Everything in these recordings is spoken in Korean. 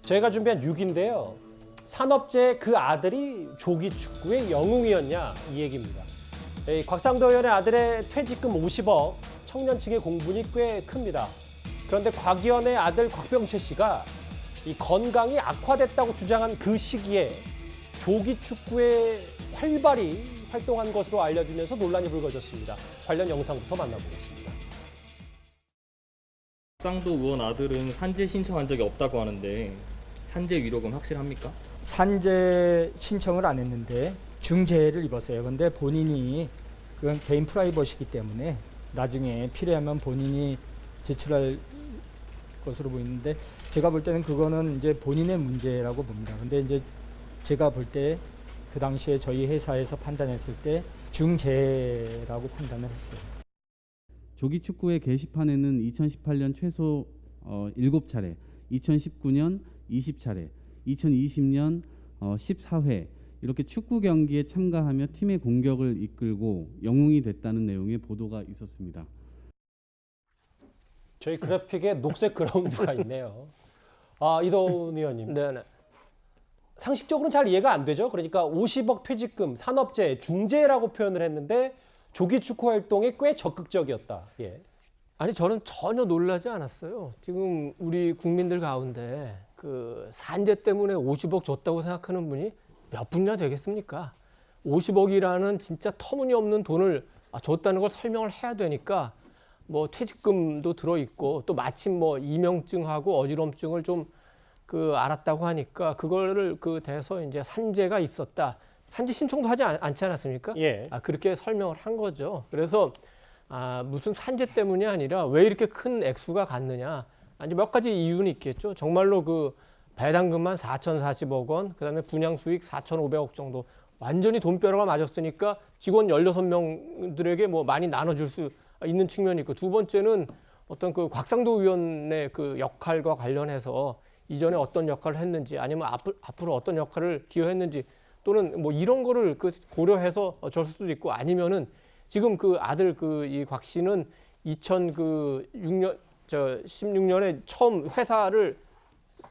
저희가 준비한 6인데요. 산업재의 그 아들이 조기축구의 영웅이었냐 이 얘기입니다. 곽상도 의원의 아들의 퇴직금 50억, 청년층의 공분이 꽤 큽니다. 그런데 곽 의원의 아들 곽병채 씨가 이 건강이 악화됐다고 주장한 그 시기에 조기축구에 활발히 활동한 것으로 알려지면서 논란이 불거졌습니다. 관련 영상부터 만나보겠습니다. 곽상도 의원 아들은 산재 신청한 적이 없다고 하는데 산재 위로금 확실합니까? 산재 신청을 안 했는데 중재를 입었어요. 그런데 본인이 그건 개인 프라이버시기 때문에 나중에 필요하면 본인이 제출할 것으로 보이는데 제가 볼 때는 그거는 이제 본인의 문제라고 봅니다. 근데 이제 제가 볼 때 그 당시에 저희 회사에서 판단했을 때 중재라고 판단을 했어요. 조기축구의 게시판에는 2018년 최소 7차례, 2019년 20차례, 2020년 14회 이렇게 축구 경기에 참가하며 팀의 공격을 이끌고 영웅이 됐다는 내용의 보도가 있었습니다. 저희 그래픽에 녹색 그라운드가 있네요. 이도훈 의원님. 네네. 상식적으로는 잘 이해가 안 되죠. 그러니까 50억 퇴직금, 산업재해, 중재라고 표현을 했는데 조기축구 활동에 꽤 적극적이었다. 예. 아니 저는 전혀 놀라지 않았어요. 지금 우리 국민들 가운데 그 산재 때문에 50억 줬다고 생각하는 분이 몇 분이나 되겠습니까? 50억이라는 진짜 터무니없는 돈을 줬다는 걸 설명을 해야 되니까 뭐 퇴직금도 들어있고 또 마침 뭐 이명증하고 어지럼증을 좀 알았다고 하니까 그거를 대서 이제 산재가 있었다. 산재 신청도 하지 않지 않았습니까? 예. 그렇게 설명을 한 거죠. 그래서 무슨 산재 때문이 아니라 왜 이렇게 큰 액수가 갔느냐. 이제 몇 가지 이유는 있겠죠. 정말로 배당금만 4,040억 원, 그다음에 분양 수익 4,500억 정도. 완전히 돈벼락을 맞았으니까 직원 16명들에게 뭐 많이 나눠줄 수 있는 측면이 있고, 두 번째는 어떤 곽상도 의원의 역할과 관련해서 이전에 어떤 역할을 했는지 아니면 앞으로 어떤 역할을 기여했는지 또는 뭐 이런 거를 고려해서 줬을 수도 있고, 아니면은 지금 아들 이 곽 씨는 16년에 처음 회사를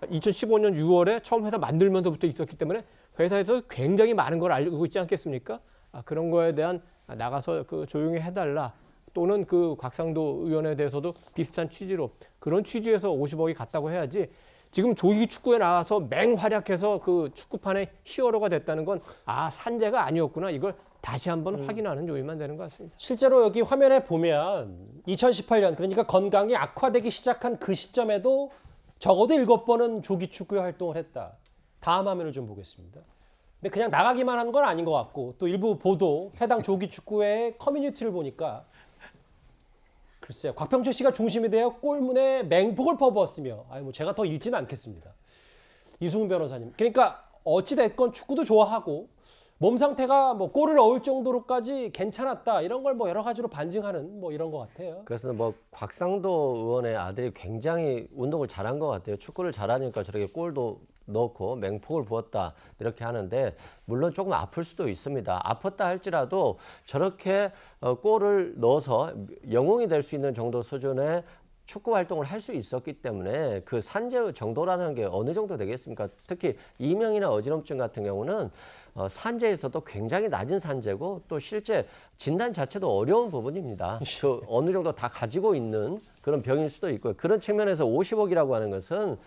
2015년 6월에 처음 회사 만들면서부터 있었기 때문에 회사에서 굉장히 많은 걸 알고 있지 않겠습니까? 그런 거에 대한 나가서 조용히 해달라. 또는 곽상도 의원에 대해서도 비슷한 취지로 그런 취지에서 50억이 갔다고 해야지, 지금 조기 축구에 나와서 맹활약해서 축구판의 히어로가 됐다는 건 산재가 아니었구나, 이걸 다시 한번 확인하는 요인만 되는 것 같습니다. 실제로 여기 화면에 보면 2018년, 그러니까 건강이 악화되기 시작한 그 시점에도 적어도 7번은 조기 축구에 활동을 했다. 다음 화면을 좀 보겠습니다. 근데 그냥 나가기만 한 건 아닌 것 같고, 또 일부 보도, 해당 조기 축구의 커뮤니티를 보니까 글쎄요, 곽병철 씨가 중심이 되어 골문에 맹폭을 퍼부었으며, 뭐 제가 더 읽지는 않겠습니다. 이승훈 변호사님. 그러니까 어찌됐건 축구도 좋아하고 몸 상태가 뭐 골을 넣을 정도로까지 괜찮았다, 이런 걸 뭐 여러 가지로 반증하는 뭐 이런 것 같아요. 그래서 뭐 곽상도 의원의 아들이 굉장히 운동을 잘한 것 같아요. 축구를 잘하니까 저렇게 골도 넣고 맹폭을 부었다 이렇게 하는데, 물론 조금 아플 수도 있습니다. 아팠다 할지라도 저렇게 골을 넣어서 영웅이 될 수 있는 정도 수준의 축구 활동을 할 수 있었기 때문에 그 산재 정도라는 게 어느 정도 되겠습니까? 특히 이명이나 어지럼증 같은 경우는 산재에서도 굉장히 낮은 산재고, 또 실제 진단 자체도 어려운 부분입니다. 어느 정도 다 가지고 있는 그런 병일 수도 있고요. 그런 측면에서 50억이라고 하는 것은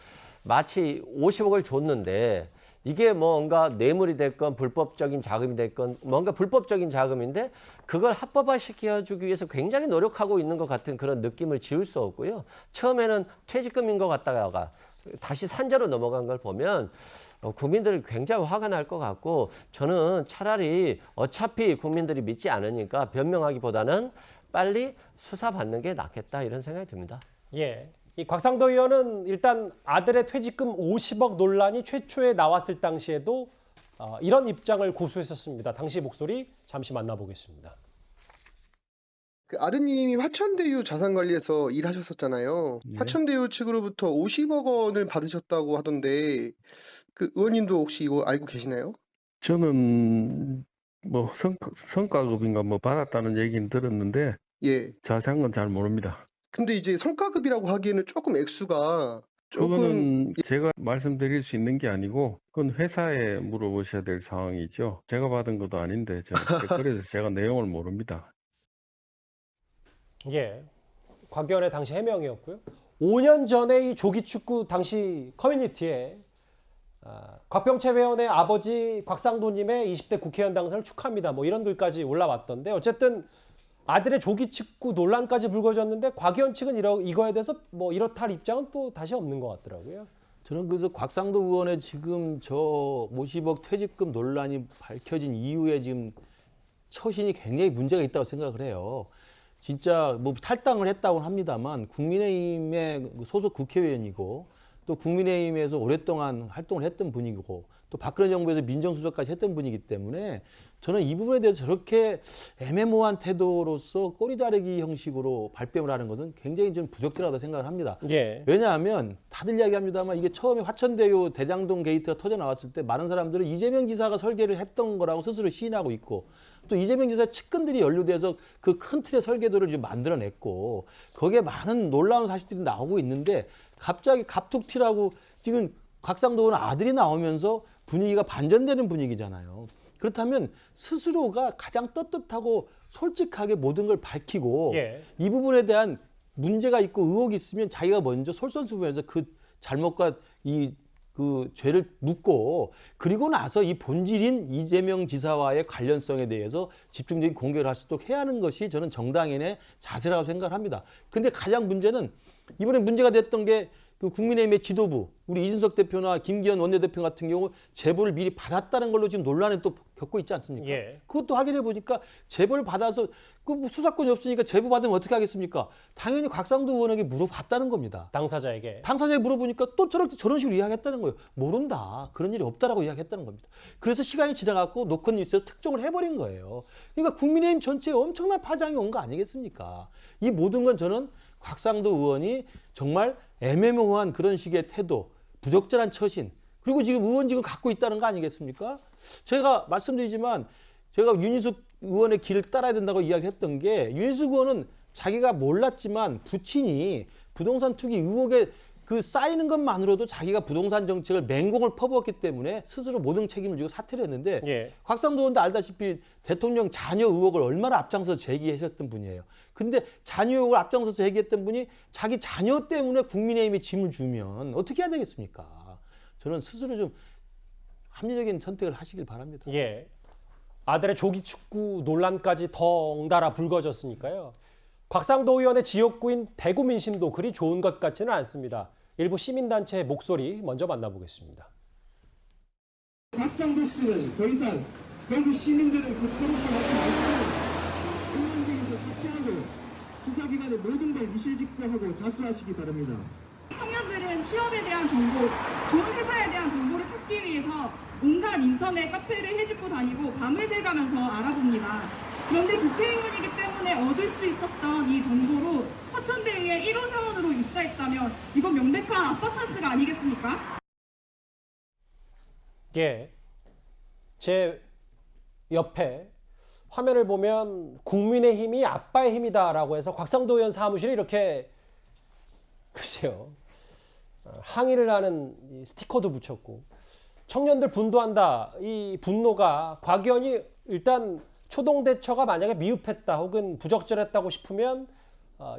마치 50억을 줬는데 이게 뭔가 뇌물이 됐건 불법적인 자금이 됐건 뭔가 불법적인 자금인데 그걸 합법화시켜주기 위해서 굉장히 노력하고 있는 것 같은 그런 느낌을 지울 수 없고요. 처음에는 퇴직금인 것 같다가 다시 산재로 넘어간 걸 보면 국민들 굉장히 화가 날 것 같고, 저는 차라리 어차피 국민들이 믿지 않으니까 변명하기보다는 빨리 수사받는 게 낫겠다, 이런 생각이 듭니다. 예. 이 곽상도 의원은 일단 아들의 퇴직금 50억 논란이 최초에 나왔을 당시에도 이런 입장을 고수했었습니다. 당시 목소리 잠시 만나보겠습니다. 아드님이 화천대유 자산관리에서 일하셨었잖아요. 네. 화천대유 측으로부터 50억 원을 받으셨다고 하던데, 의원님도 혹시 이거 알고 계시나요? 저는 뭐 성과급인가 뭐 받았다는 얘기는 들었는데 예. 자세한 건 잘 모릅니다. 근데 이제 성과급이라고 하기에는 조금 액수가 조금 그거는 제가 말씀드릴 수 있는 게 아니고 그건 회사에 물어보셔야 될 상황이죠. 제가 받은 것도 아닌데 그래서 제가 내용을 모릅니다. 예. 곽의원의 당시 해명이었고요. 5년 전에 이 조기축구 당시 커뮤니티에 곽병채 회원의 아버지 곽상도님의 20대 국회의원 당선을 축하합니다. 뭐 이런 글까지 올라왔던데 어쨌든 아들의 조기축구 논란까지 불거졌는데 곽 의원 측은 이거에 대해서 뭐 이렇다 할 입장은 또 다시 없는 것 같더라고요. 저는 그래서 곽상도 의원의 지금 저 50억 퇴직금 논란이 밝혀진 이후에 지금 처신이 굉장히 문제가 있다고 생각을 해요. 진짜 뭐 탈당을 했다고 합니다만 국민의힘의 소속 국회의원이고 또 국민의힘에서 오랫동안 활동을 했던 분이고 또 박근혜 정부에서 민정수석까지 했던 분이기 때문에 저는 이 부분에 대해서 저렇게 애매모호한 태도로서 꼬리 자르기 형식으로 발뺌을 하는 것은 굉장히 좀 부적절하다고 생각을 합니다. 예. 왜냐하면 다들 이야기합니다만 이게 처음에 화천대유 대장동 게이트가 터져 나왔을 때 많은 사람들은 이재명 지사가 설계를 했던 거라고 스스로 시인하고 있고 또 이재명 지사 측근들이 연루돼서 그 큰 틀의 설계도를 좀 만들어냈고 거기에 많은 놀라운 사실들이 나오고 있는데 갑자기 갑툭 튀라고 지금 곽상도 의원 아들이 나오면서 분위기가 반전되는 분위기잖아요. 그렇다면 스스로가 가장 떳떳하고 솔직하게 모든 걸 밝히고 예. 이 부분에 대한 문제가 있고 의혹이 있으면 자기가 먼저 솔선수범해서 그 잘못과 그 죄를 묻고 그리고 나서 이 본질인 이재명 지사와의 관련성에 대해서 집중적인 공개를 할 수 있도록 해야 하는 것이 저는 정당인의 자세라고 생각을 합니다. 근데 가장 문제는 이번에 문제가 됐던 게 그 국민의힘의 지도부, 우리 이준석 대표나 김기현 원내대표 같은 경우 제보를 미리 받았다는 걸로 지금 논란에 또 겪고 있지 않습니까? 예. 그것도 확인해 보니까 제보를 받아서 그 수사권이 없으니까 제보 받으면 어떻게 하겠습니까? 당연히 곽상도 의원에게 물어봤다는 겁니다. 당사자에게. 당사자에 물어보니까 또 저런 식으로 이야기했다는 거예요. 모른다. 그런 일이 없다라고 이야기했다는 겁니다. 그래서 시간이 지나갖고 노컷 뉴스에서 특종을 해버린 거예요. 그러니까 국민의힘 전체에 엄청난 파장이 온 거 아니겠습니까? 이 모든 건 저는 곽상도 의원이 정말 애매모호한 그런 식의 태도, 부적절한 처신, 그리고 지금 의원직을 갖고 있다는 거 아니겠습니까? 제가 말씀드리지만 제가 윤희숙 의원의 길을 따라야 된다고 이야기했던 게 윤희숙 의원은 자기가 몰랐지만 부친이 부동산 투기 의혹에 그 쌓이는 것만으로도 자기가 부동산 정책을 맹공을 퍼부었기 때문에 스스로 모든 책임을 지고 사퇴를 했는데 예. 곽상도 의원도 알다시피 대통령 자녀 의혹을 얼마나 앞장서서 제기하셨던 분이에요. 근데 자녀 의혹을 앞장서서 제기했던 분이 자기 자녀 때문에 국민의힘에 짐을 주면 어떻게 해야 되겠습니까? 저는 스스로 좀 합리적인 선택을 하시길 바랍니다. 예. 아들의 조기 축구 논란까지 덩달아 불거졌으니까요. 곽상도 의원의 지역구인 대구 민심도 그리 좋은 것 같지는 않습니다. 일부 시민단체의 목소리 먼저 만나보겠습니다. 곽상도 씨는 더 이상 대구 시민들을 부끄럽게 하지 마시고 의원직에서 사퇴하고 수사기관의 모든 걸 미실직고하고 자수하시기 바랍니다. 청년들은 취업에 대한 정보, 좋은 회사에 대한 정보를 찾기 위해서 온갖 인터넷 카페를 헤집고 다니고 밤을 새가면서 알아봅니다. 그런데 국회의원이기 때문에 얻을 수 있었던 이 정보로 화천대유의 1호 사원으로 입사했다면 이건 명백한 아빠 찬스가 아니겠습니까? 예. 제 옆에 화면을 보면 국민의힘이 아빠의 힘이다라고 해서 곽상도 의원 사무실에 이렇게 글쎄요. 항의를 하는 스티커도 붙였고 청년들 분노한다. 이 분노가 곽 의원이 일단 초동 대처가 만약에 미흡했다 혹은 부적절했다고 싶으면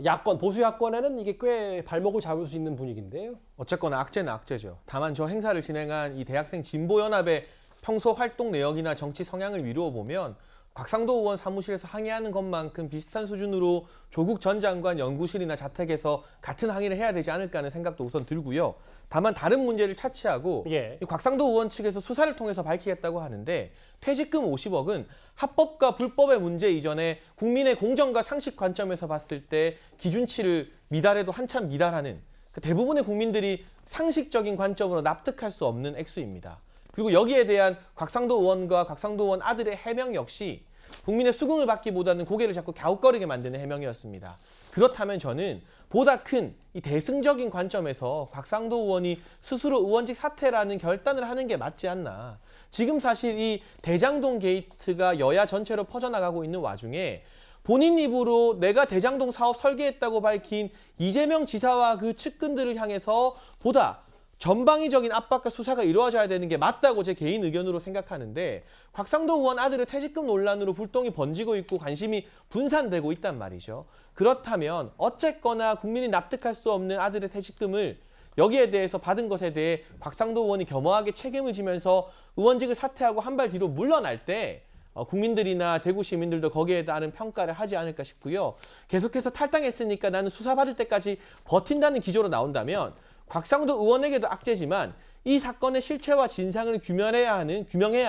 야권, 보수 야권에는 이게 꽤 발목을 잡을 수 있는 분위기인데요. 어쨌거나 악재는 악재죠. 다만 저 행사를 진행한 이 대학생 진보연합의 평소 활동 내역이나 정치 성향을 미루어 보면 곽상도 의원 사무실에서 항의하는 것만큼 비슷한 수준으로 조국 전 장관 연구실이나 자택에서 같은 항의를 해야 되지 않을까 하는 생각도 우선 들고요. 다만 다른 문제를 차치하고 예. 이 곽상도 의원 측에서 수사를 통해서 밝히겠다고 하는데 퇴직금 50억은 합법과 불법의 문제 이전에 국민의 공정과 상식 관점에서 봤을 때 기준치를 미달해도 한참 미달하는 대부분의 국민들이 상식적인 관점으로 납득할 수 없는 액수입니다. 그리고 여기에 대한 곽상도 의원과 곽상도 의원 아들의 해명 역시 국민의 수긍을 받기보다는 고개를 자꾸 갸웃거리게 만드는 해명이었습니다. 그렇다면 저는 보다 큰 이 대승적인 관점에서 곽상도 의원이 스스로 의원직 사퇴라는 결단을 하는 게 맞지 않나. 지금 사실 이 대장동 게이트가 여야 전체로 퍼져나가고 있는 와중에 본인 입으로 내가 대장동 사업 설계했다고 밝힌 이재명 지사와 그 측근들을 향해서 보다 전방위적인 압박과 수사가 이루어져야 되는 게 맞다고 제 개인 의견으로 생각하는데 곽상도 의원 아들의 퇴직금 논란으로 불똥이 번지고 있고 관심이 분산되고 있단 말이죠. 그렇다면 어쨌거나 국민이 납득할 수 없는 아들의 퇴직금을 여기에 대해서 받은 것에 대해 곽상도 의원이 겸허하게 책임을 지면서 의원직을 사퇴하고 한 발 뒤로 물러날 때 국민들이나 대구 시민들도 거기에 따른 평가를 하지 않을까 싶고요. 계속해서 탈당했으니까 나는 수사받을 때까지 버틴다는 기조로 나온다면 곽상도 의원에게도 악재지만 이 사건의 실체와 진상을 규명해야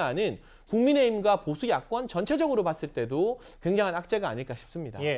하는 국민의힘과 보수 야권 전체적으로 봤을 때도 굉장한 악재가 아닐까 싶습니다. 예.